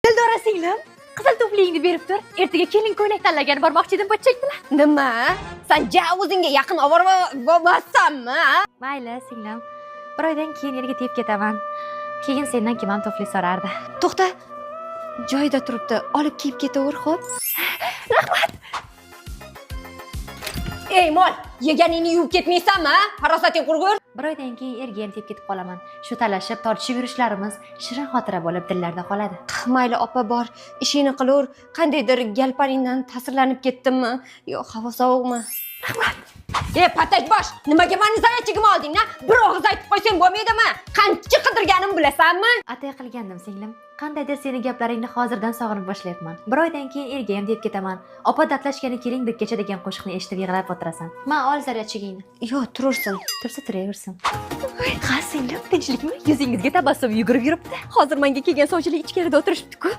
Dildora singlim, qizil tufligingni berib tur. Ertaga kelin ko'ylak tanlagani bormoqchi edim pochchakdilar. Nima? Sen ja o'zingga yaqin ovora bo'lmasanmi? Mayli, singlim. Bir oydan keyin yerga tepib ketaman. Keyin sendan kim ham tufli so'rardi. To'xta. Joyida turibdi. Olib kiyib ketaver, xo'p? Ey mol, yeganingni yuvib ketmaysanmi? Farosating qurgur. Bir oydan keyin erga ham tepib ketib qolaman. Shu talashib, tortishib yurishlarimiz shirin xotira bo'lib dillarda qoladi. Mayli opa bor, ishingni qilaver. Qandaydir galpaningdan ta'sirlanib ketdimmi? Yo, havo sovuqmi? Patak bosh, nimaga meni zaryadchigim olding-a? Bir og'iz aytib qo'ysang bo'lmaydimi? Qancha qidirganimni bilasanmi? Atay qilgandim singlim. Qandaydir seni gaplaringni hozirdan sog'inib boshlayapman. Bir oydan keyin erga ham deb ketaman. Opa dardlashgani keling deb kecha degan qo'shiqni eshitib yig'lab o'tirasan. Men ol zaryadchigingni. Yo, turursin. Tursa turaversin. Ha singlim, tinchlikmi? Yuzingizga tabassum yugurib yuribdi. Hozir menga kelgan sovchilar ichkarida o'tirishibdi-ku.